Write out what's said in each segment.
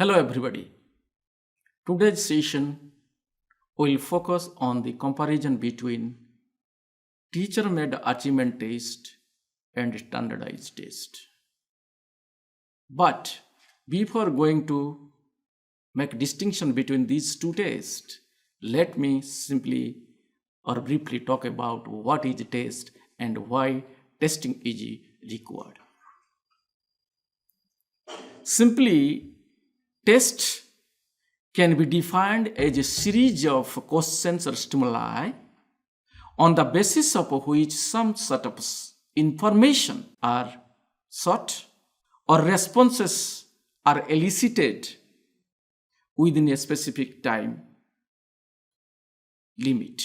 Hello everybody. Today's session will focus on the comparison between teacher-made achievement test and standardized test. But before going to make distinction between these two tests, let me simply or briefly talk about what is test and why testing is required. Simply, test can be defined as a series of questions or stimuli on the basis of which some sort of information are sought or responses are elicited within a specific time limit.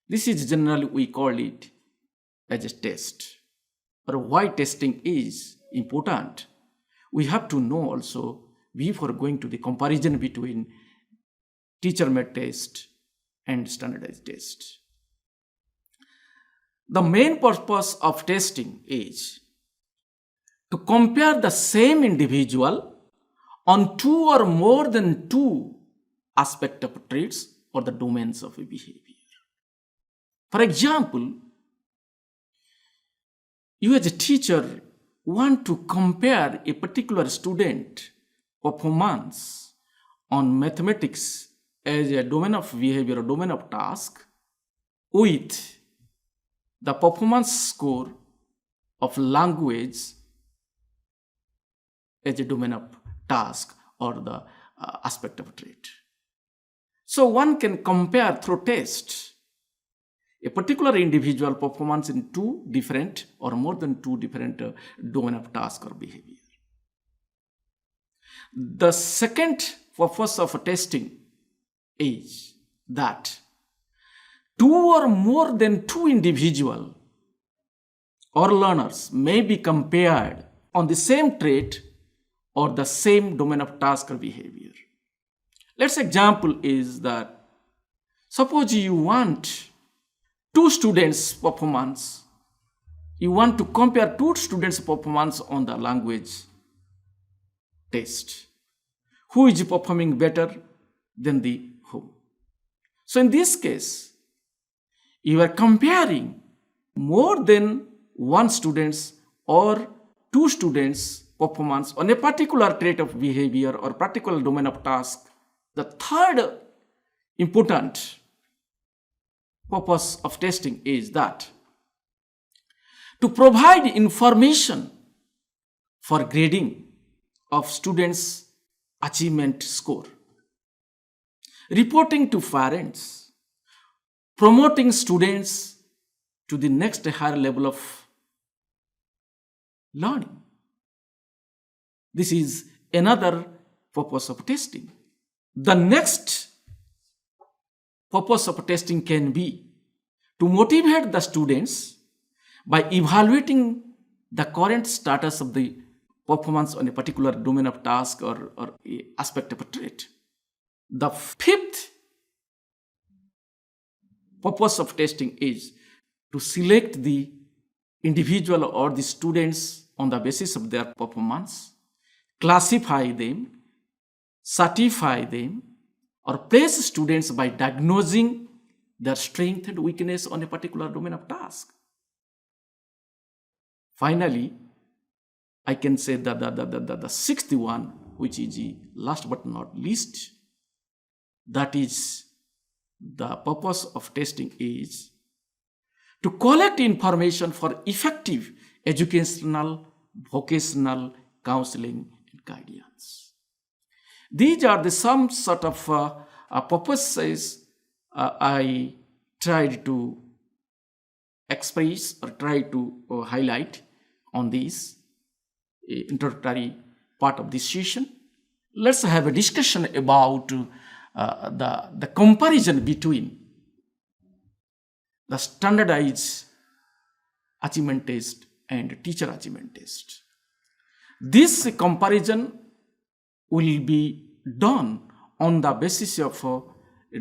This is generally we call it as a test. But why testing is important, we have to know also before going to the comparison between teacher-made test and standardized test. The main purpose of testing is to compare the same individual on two or more than two aspects of traits or the domains of behavior. For example, you as a teacher want to compare a particular student performance on mathematics as a domain of behavior or domain of task with the performance score of language as a domain of task or the aspect of trait. So one can compare through test a particular individual performance in two different or more than two different domain of task or behavior. The second purpose of testing is that two or more than two individual or learners may be compared on the same trait or the same domain of task or behavior. Let's example is that suppose you want two students' performance. You want to compare two students' performance on the language test. Who is performing better than the who? So in this case, you are comparing more than one student's or two students' performance on a particular trait of behavior or particular domain of task. The third important purpose of testing is that to provide information for grading of students' achievement score, reporting to parents, promoting students to the next higher level of learning. This is another purpose of testing. The next purpose of testing can be to motivate the students by evaluating the current status of the performance on a particular domain of task or aspect of a trait. The fifth purpose of testing is to select the individual or the students on the basis of their performance, classify them, certify them, or place students by diagnosing their strength and weakness on a particular domain of task. Finally, I can say that the sixth one, which is the last but not least, that is the purpose of testing is to collect information for effective educational, vocational counseling and guidance. These are some sort of purposes I tried to express or try to highlight on this introductory part of this session. Let's have a discussion about the comparison between the standardized achievement test and teacher achievement test. This comparison will be done on the basis of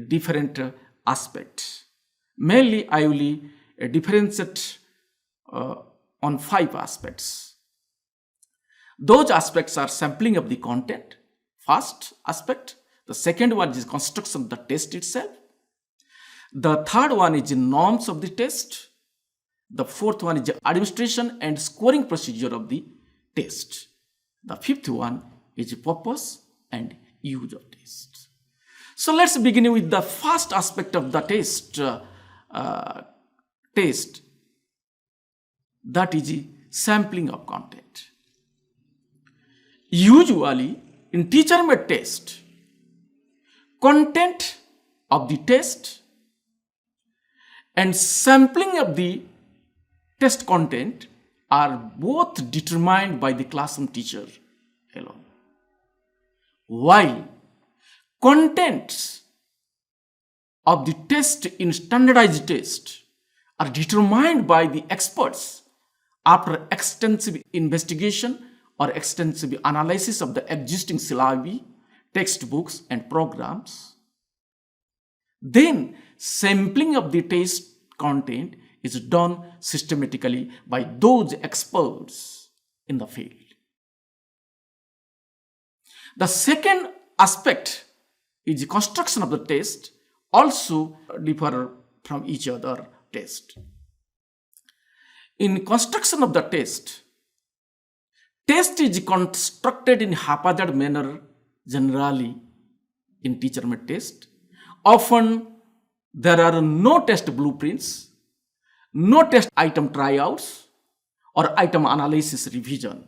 different aspects. Mainly, I will differentiate on 5 aspects. Those aspects are sampling of the content, first aspect. The second one is construction of the test itself. The third one is the norms of the test. The fourth one is the administration and scoring procedure of the test. The fifth one is the purpose and use of test. So let's begin with the first aspect of the test. That is the sampling of content. Usually in teacher-made test, content of the test and sampling of the test content are both determined by the classroom teacher alone, while contents of the test in standardized test are determined by the experts after extensive investigation or extensive analysis of the existing syllabi, textbooks and programs. Then sampling of the test content is done systematically by those experts in the field. The second aspect is the construction of the test also differ from each other test. In construction of the test is constructed in haphazard manner generally in teacher-made test. Often there are no test blueprints, no test item tryouts or item analysis revision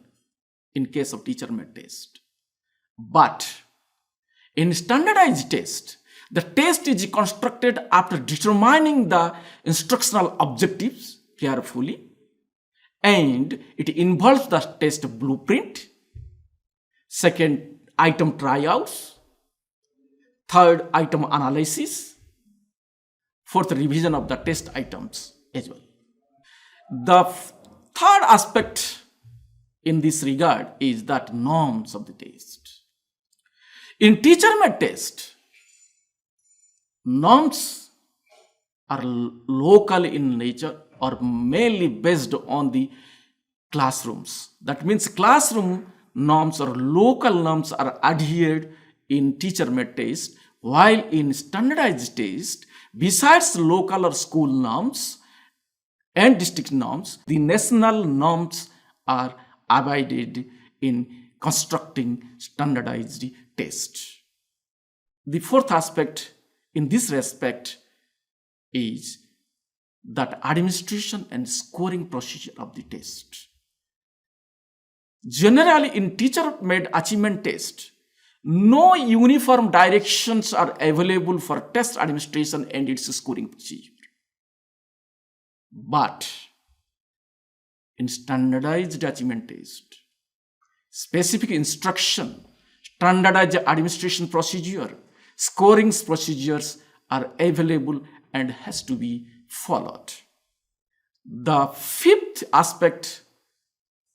in case of teacher-made test. But in standardized test, the test is constructed after determining the instructional objectives carefully, and it involves the test blueprint, second item tryouts, third item analysis, fourth revision of the test items as well. The third aspect in this regard is that norms of the test. In teacher-made test, norms are local in nature or mainly based on the classrooms. That means classroom norms or local norms are adhered in teacher-made test, while in standardized test, besides local or school norms and district norms, the national norms are abided in constructing standardized test. The fourth aspect in this respect is that administration and scoring procedure of the test. Generally in teacher-made achievement test, no uniform directions are available for test administration and its scoring procedure. But in standardized achievement test, specific instruction, standardized administration procedure, scoring procedures are available and has to be followed. The fifth aspect,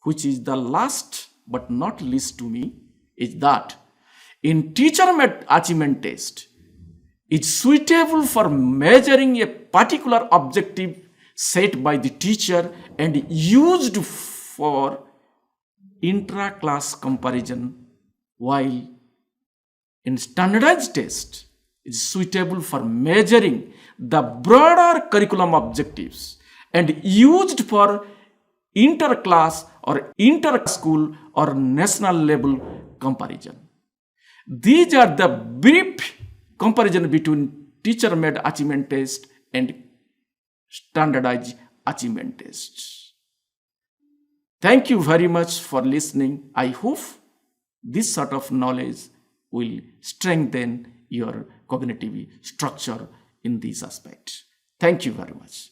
which is the last but not least to me, is that in teacher-made achievement test, it's suitable for measuring a particular objective set by the teacher and used for intra-class comparison, while in standardized test, it's suitable for measuring the broader curriculum objectives and used for inter-class or inter-school or national level comparison. These are the brief comparison between teacher-made achievement test and standardized achievement tests. Thank you very much for listening. I hope this sort of knowledge will strengthen your cognitive structure in these aspects. Thank you very much.